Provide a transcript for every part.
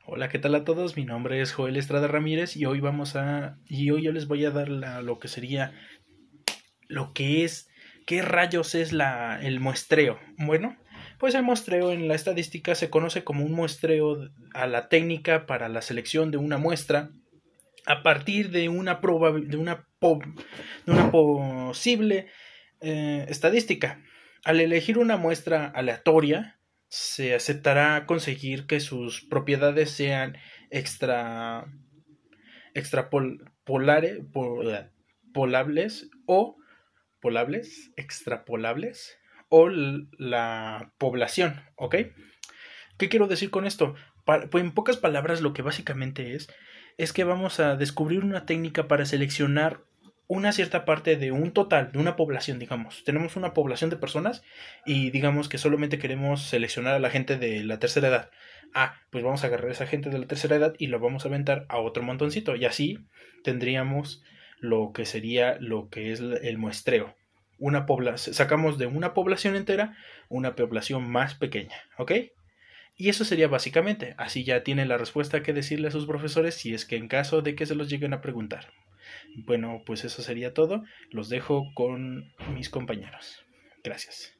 Hola, ¿qué tal a todos? Mi nombre es Joel Estrada Ramírez y hoy yo les voy a dar lo que sería lo que es qué rayos es el muestreo. Bueno, pues el muestreo en la estadística se conoce como un muestreo a la técnica para la selección de una muestra a partir de de una posible estadística. Al elegir una muestra aleatoria, se aceptará conseguir que sus propiedades sean extra, extrapolares, polables o extrapolables o la población, ¿ok? ¿Qué quiero decir con esto? Pues en pocas palabras lo que básicamente es que vamos a descubrir una técnica para seleccionar una cierta parte de un total, de una población, digamos. Tenemos una población de personas y digamos que solamente queremos seleccionar a la gente de la tercera edad. Ah, pues vamos a agarrar a esa gente de la tercera edad y lo vamos a aventar a otro montoncito. Y así tendríamos lo que sería lo que es el muestreo. Sacamos de una población entera una población más pequeña, ¿ok? Y eso sería básicamente, así ya tienen la respuesta que decirle a sus profesores si es que en caso de que se los lleguen a preguntar. Bueno, pues eso sería todo. Los dejo con mis compañeros. Gracias.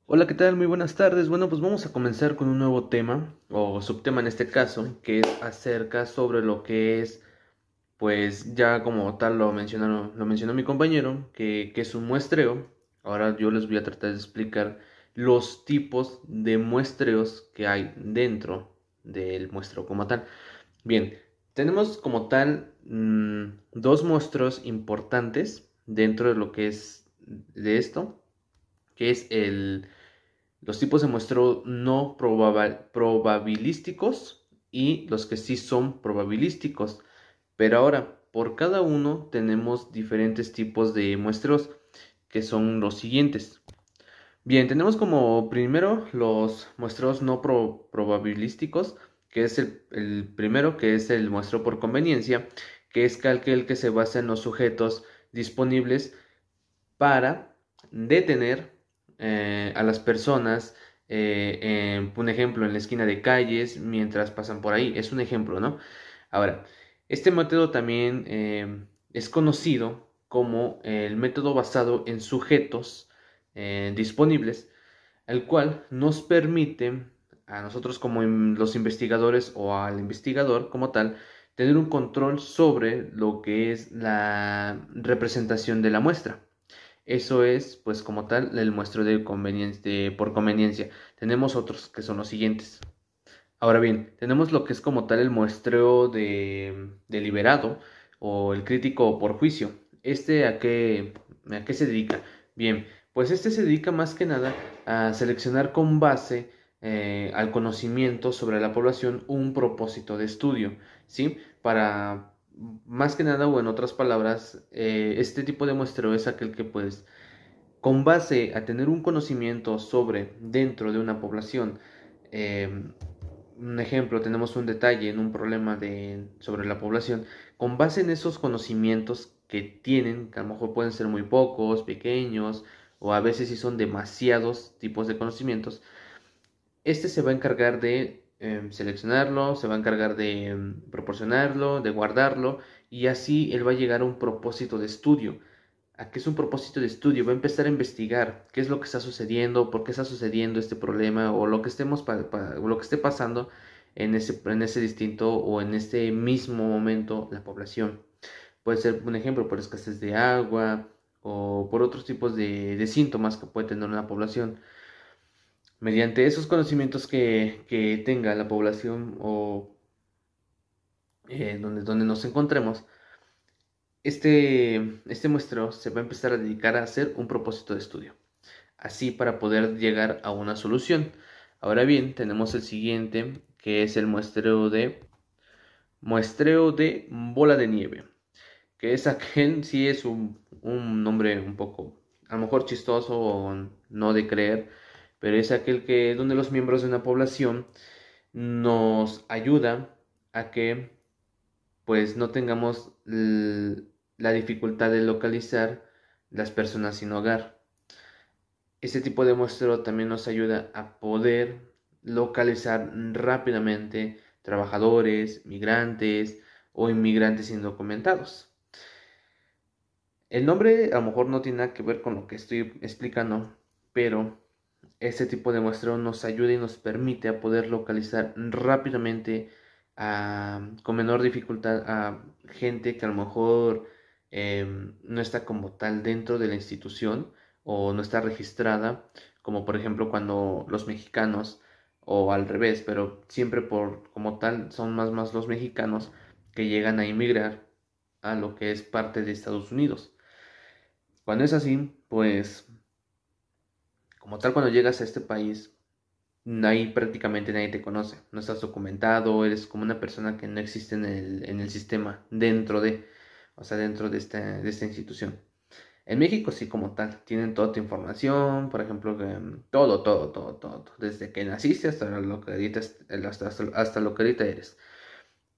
Hola, ¿qué tal? Muy buenas tardes. Bueno, pues vamos a comenzar con un nuevo tema, o subtema en este caso, que es acerca sobre lo que es, pues ya como tal lo mencionó mi compañero, que es un muestreo. Ahora yo les voy a tratar de explicar los tipos de muestreos que hay dentro del muestreo como tal. Bien, tenemos como tal dos muestreos importantes dentro de lo que es de esto, que es los tipos de muestreo no probabilísticos y los que sí son probabilísticos. Pero ahora, por cada uno tenemos diferentes tipos de muestreos, que son los siguientes. Bien, tenemos como primero los muestreos no probabilísticos, que es el primero, que es el muestreo por conveniencia, que es aquel que se basa en los sujetos disponibles para detener a las personas, un ejemplo, en la esquina de calles mientras pasan por ahí. Es un ejemplo, ¿no? Ahora, este método también es conocido como el método basado en sujetos disponibles, el cual nos permite a nosotros como los investigadores o al investigador como tal, tener un control sobre lo que es la representación de la muestra. Eso es, pues como tal, el muestreo por conveniencia. Tenemos otros que son los siguientes. Ahora bien, tenemos lo que es como tal el muestreo deliberado o el crítico por juicio. A qué se dedica? Bien, pues este se dedica más que nada a seleccionar con base al conocimiento sobre la población un propósito de estudio, ¿sí? Para más que nada, o en otras palabras, este tipo de muestreo es aquel que pues con base a tener un conocimiento sobre dentro de una población, eh, un ejemplo, tenemos un detalle en un problema sobre la población, con base en esos conocimientos que tienen, que a lo mejor pueden ser muy pocos, pequeños, o a veces si son demasiados tipos de conocimientos, este se va a encargar de seleccionarlo, se va a encargar de proporcionarlo, de guardarlo, y así él va a llegar a un propósito de estudio. ¿A qué es un propósito de estudio? Va a empezar a investigar qué es lo que está sucediendo, por qué está sucediendo este problema o lo que o lo que esté pasando en ese distinto o en este mismo momento la población. Puede ser un ejemplo por escasez de agua o por otros tipos de síntomas que puede tener una población. Mediante esos conocimientos que tenga la población o donde nos encontremos, este muestreo se va a empezar a dedicar a hacer un propósito de estudio, así para poder llegar a una solución. Ahora bien, tenemos el siguiente, que es el muestreo de bola de nieve, que es aquel, sí es un nombre un poco, a lo mejor chistoso o no de creer, pero es aquel que donde los miembros de una población nos ayuda a que pues no tengamos la dificultad de localizar las personas sin hogar. Este tipo de muestreo también nos ayuda a poder localizar rápidamente trabajadores, migrantes o inmigrantes indocumentados. El nombre a lo mejor no tiene nada que ver con lo que estoy explicando, pero este tipo de muestreo nos ayuda y nos permite a poder localizar rápidamente con menor dificultad a gente que a lo mejor no está como tal dentro de la institución o no está registrada, como por ejemplo cuando los mexicanos o al revés, pero siempre por como tal son más los mexicanos que llegan a inmigrar a lo que es parte de Estados Unidos. Cuando es así, pues como tal cuando llegas a este país, ahí prácticamente nadie te conoce, no estás documentado, eres como una persona que no existe en el sistema, o sea, dentro de esta institución. En México sí como tal, tienen toda tu información, por ejemplo, todo, desde que naciste hasta lo que ahorita, hasta lo que ahorita eres.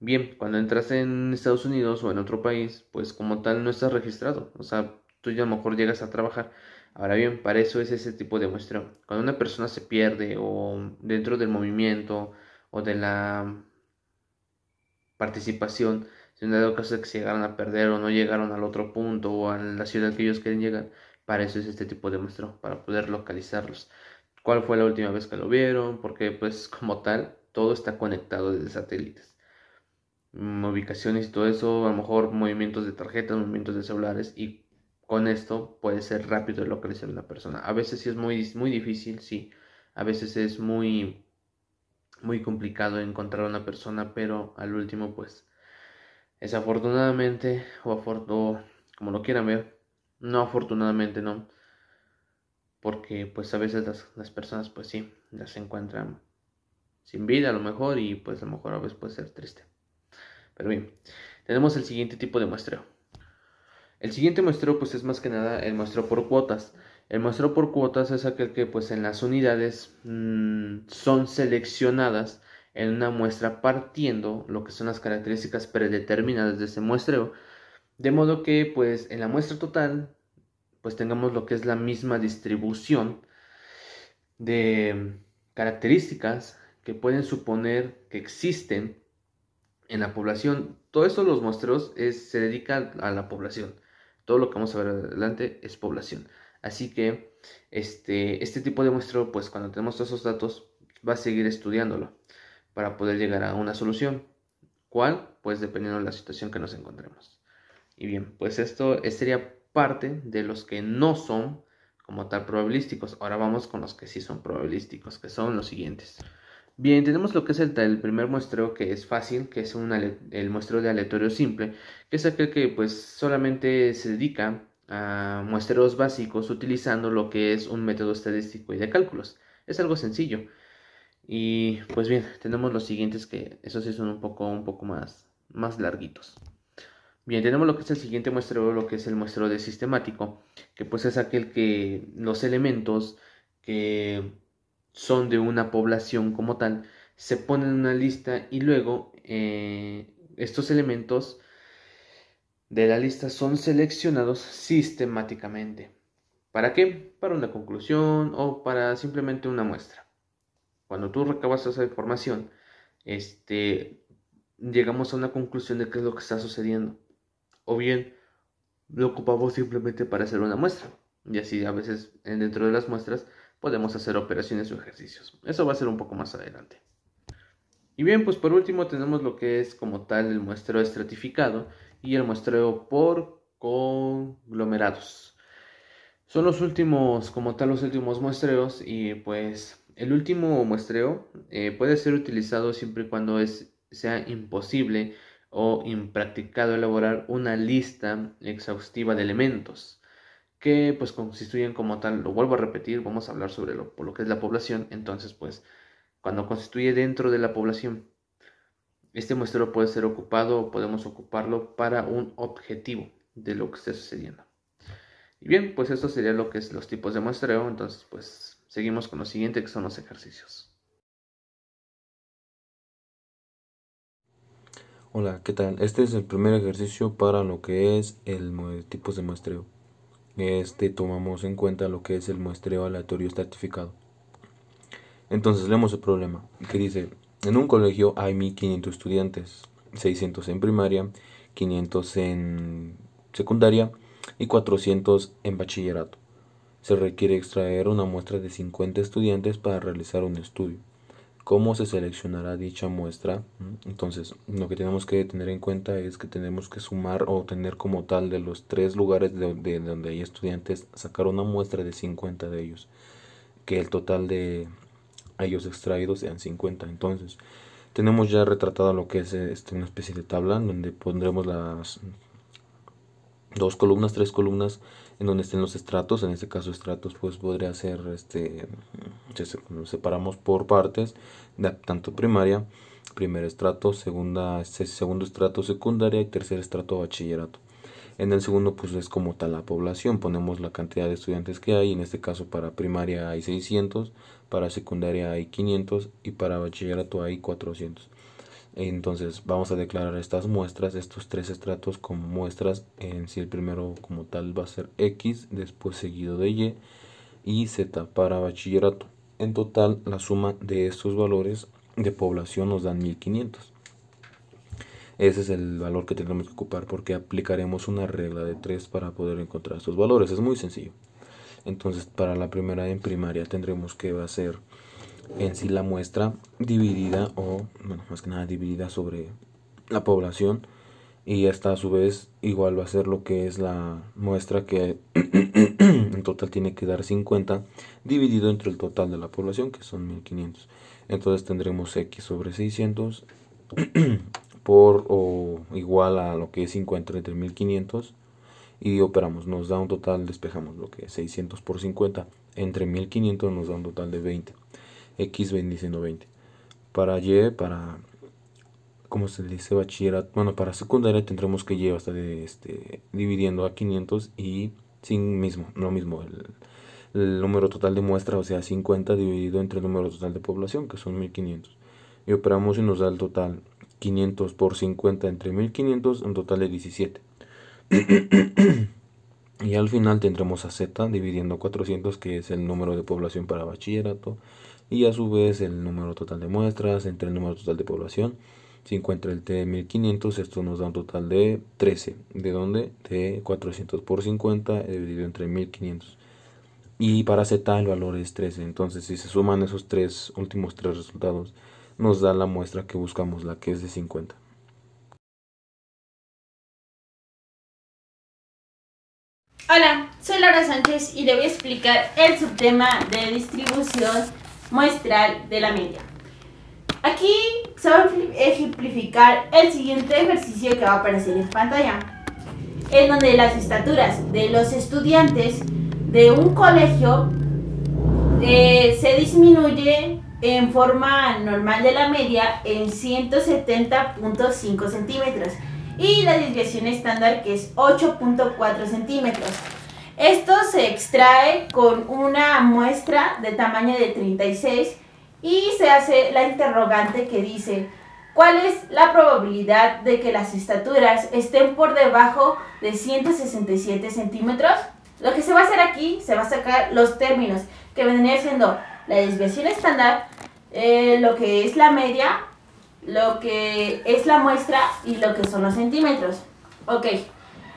Bien, cuando entras en Estados Unidos o en otro país, pues como tal no estás registrado, o sea, tú ya a lo mejor llegas a trabajar. Ahora bien, para eso es ese tipo de muestreo. Cuando una persona se pierde o dentro del movimiento o de la participación, si en dado caso de que se llegaron a perder o no llegaron al otro punto o a la ciudad que ellos quieren llegar, para eso es este tipo de muestreo, para poder localizarlos. ¿Cuál fue la última vez que lo vieron? Porque pues como tal, todo está conectado desde satélites, ubicaciones y todo eso, a lo mejor movimientos de tarjetas, movimientos de celulares, y con esto puede ser rápido localizar a una persona. A veces sí es muy difícil, sí, a veces es muy complicado encontrar a una persona, pero al último pues desafortunadamente o como lo quieran ver, no afortunadamente no, porque pues a veces las personas pues sí, las encuentran sin vida a lo mejor y pues a lo mejor a veces puede ser triste. Pero bien, tenemos el siguiente tipo de muestreo. El siguiente muestreo pues es más que nada el muestreo por cuotas. El muestreo por cuotas es aquel que pues en las unidades son seleccionadas en una muestra partiendo lo que son las características predeterminadas de ese muestreo. De modo que pues en la muestra total pues tengamos lo que es la misma distribución de características que pueden suponer que existen en la población. Todo esto los muestreos se dedica a la población. Todo lo que vamos a ver adelante es población. Así que este tipo de muestreo, pues cuando tenemos todos esos datos, va a seguir estudiándolo para poder llegar a una solución. ¿Cuál? Pues dependiendo de la situación que nos encontremos. Y bien, pues esto sería parte de los que no son como tal probabilísticos. Ahora vamos con los que sí son probabilísticos, que son los siguientes. Bien, tenemos lo que es el primer muestreo, que es fácil, que es el muestreo de aleatorio simple, que es aquel que pues solamente se dedica a muestreos básicos utilizando lo que es un método estadístico y de cálculos. Es algo sencillo. Y pues bien, tenemos los siguientes que esos sí son un poco más larguitos. Bien, tenemos lo que es el siguiente muestreo, lo que es el muestreo de sistemático, que pues es aquel que los elementos que son de una población como tal se ponen en una lista y luego estos elementos de la lista son seleccionados sistemáticamente. ¿Para qué? Para una conclusión o para simplemente una muestra. Cuando tú recabas esa información, llegamos a una conclusión de qué es lo que está sucediendo. O bien lo ocupamos simplemente para hacer una muestra. Y así a veces dentro de las muestras podemos hacer operaciones o ejercicios. Eso va a ser un poco más adelante. Y bien, pues por último tenemos lo que es como tal el muestreo estratificado y el muestreo por conglomerados. Son los últimos, como tal, los últimos muestreos y pues el último muestreo puede ser utilizado siempre y cuando sea imposible o impracticado elaborar una lista exhaustiva de elementos que pues constituyen como tal, lo vuelvo a repetir, vamos a hablar sobre por lo que es la población. Entonces pues cuando constituye dentro de la población, este muestreo puede ser ocupado o podemos ocuparlo para un objetivo de lo que esté sucediendo. Y bien, pues esto sería lo que es los tipos de muestreo. Entonces pues seguimos con lo siguiente, que son los ejercicios. Hola, ¿qué tal? Este es el primer ejercicio para lo que es el tipos de muestreo. Tomamos en cuenta lo que es el muestreo aleatorio estratificado. Entonces leemos el problema, que dice, en un colegio hay 1500 estudiantes, 600 en primaria, 500 en secundaria y 400 en bachillerato. Se requiere extraer una muestra de 50 estudiantes para realizar un estudio. ¿Cómo se seleccionará dicha muestra? Entonces, lo que tenemos que tener en cuenta es que tenemos que sumar o tener como tal de los 3 lugares de donde hay estudiantes, sacar una muestra de 50 de ellos, que el total de ellos extraídos sean 50. Entonces, tenemos ya retratado lo que es una especie de tabla donde pondremos las 2 columnas, 3 columnas en donde estén los estratos. En este caso estratos pues podría ser nos separamos por partes de tanto primaria, primer estrato, segundo estrato secundaria y tercer estrato bachillerato. En el segundo pues es como tal la población, ponemos la cantidad de estudiantes que hay. En este caso para primaria hay 600, para secundaria hay 500 y para bachillerato hay 400. Entonces vamos a declarar estas muestras, estos 3 estratos como muestras. En sí el primero como tal va a ser X, después seguido de Y Z para bachillerato. En total la suma de estos valores de población nos dan 1500. Ese es el valor que tenemos que ocupar porque aplicaremos una regla de 3 para poder encontrar estos valores. Es muy sencillo. Entonces para la primera en primaria tendremos que va a ser en sí la muestra dividida más que nada dividida sobre la población, y esta a su vez igual va a ser lo que es la muestra que en total tiene que dar 50 dividido entre el total de la población, que son 1500. Entonces tendremos X sobre 600 por o igual a lo que es 50 entre 1500 y operamos, nos da un total, despejamos lo que es 600 por 50 entre 1500 nos da un total de 20. X viene siendo 20. Para Y, ¿cómo se le dice? Bachillerato. Bueno, para secundaria tendremos que Y hasta dividiendo a 500 y lo mismo, el número total de muestra, o sea 50 dividido entre el número total de población, que son 1500. Y operamos y nos da el total 500 por 50 entre 1500, un total de 17. Y al final tendremos a Z dividiendo 400, que es el número de población para bachillerato, y a su vez el número total de muestras entre el número total de población. 50 el T de 1500, esto nos da un total de 13. ¿De dónde? De 400 por 50 dividido entre 1500. Y para Z el valor es 13. Entonces si se suman esos últimos tres resultados, nos da la muestra que buscamos, la que es de 50. Hola, soy Laura Sánchez y le voy a explicar el subtema de distribución muestral de la media. Aquí se va a ejemplificar el siguiente ejercicio que va a aparecer en pantalla, en donde las estaturas de los estudiantes de un colegio se disminuye en forma normal de la media en 170.5 centímetros y la desviación estándar, que es 8.4 centímetros. Esto se extrae con una muestra de tamaño de 36 y se hace la interrogante que dice: ¿cuál es la probabilidad de que las estaturas estén por debajo de 167 centímetros? Lo que se va a hacer aquí, se va a sacar los términos que vendría siendo la desviación estándar, lo que es la media, lo que es la muestra y lo que son los centímetros. Ok,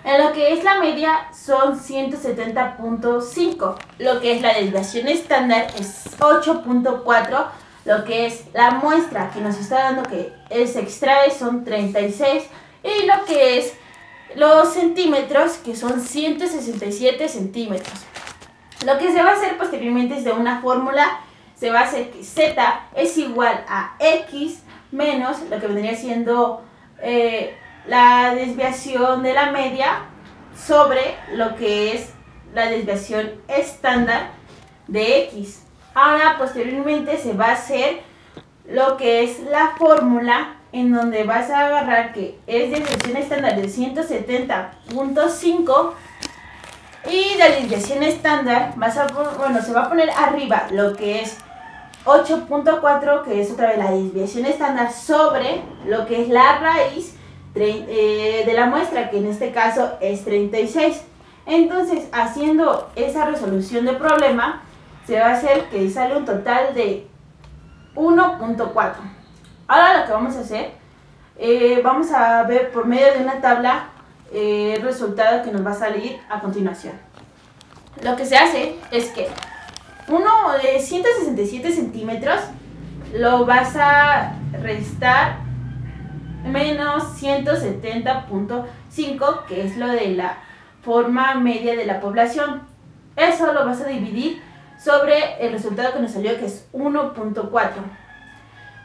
en lo que es la media son 170.5, lo que es la desviación estándar es 8.4, lo que es la muestra que nos está dando que se extrae son 36 y lo que es los centímetros, que son 167 centímetros. Lo que se va a hacer posteriormente es de una fórmula, se va a hacer que Z es igual a X menos lo que vendría siendo la desviación de la media sobre lo que es la desviación estándar de X. Ahora posteriormente se va a hacer lo que es la fórmula, en donde vas a agarrar que es desviación estándar de 170.5 y la desviación estándar se va a poner arriba lo que es 8.4, que es otra vez la desviación estándar, sobre lo que es la raíz de la muestra, que en este caso es 36. Entonces, haciendo esa resolución de problema, se va a hacer que sale un total de 1.4. Ahora lo que vamos a hacer, vamos a ver por medio de una tabla el resultado que nos va a salir a continuación. Lo que se hace es que uno de 167 centímetros lo vas a restar menos 170.5, que es lo de la forma media de la población. Eso lo vas a dividir sobre el resultado que nos salió, que es 1.4.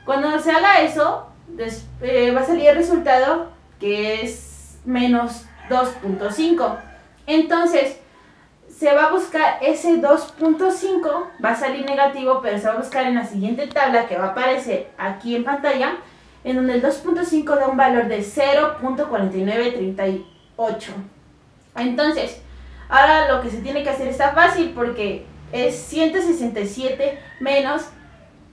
Cuando se haga eso, va a salir el resultado, que es menos 2.5. Entonces, se va a buscar ese 2.5, va a salir negativo, pero se va a buscar en la siguiente tabla que va a aparecer aquí en pantalla, en donde el 2.5 da un valor de 0.4938. Entonces, ahora lo que se tiene que hacer está fácil, porque es 167 menos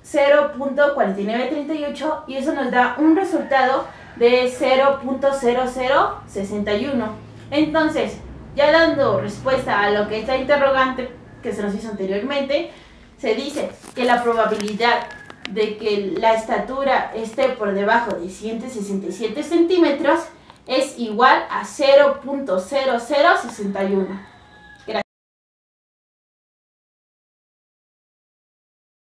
0.4938, y eso nos da un resultado de 0.0061. Entonces, ya dando respuesta a lo que es la interrogante que se nos hizo anteriormente, se dice que la probabilidad de que la estatura esté por debajo de 167 centímetros es igual a 0.0061.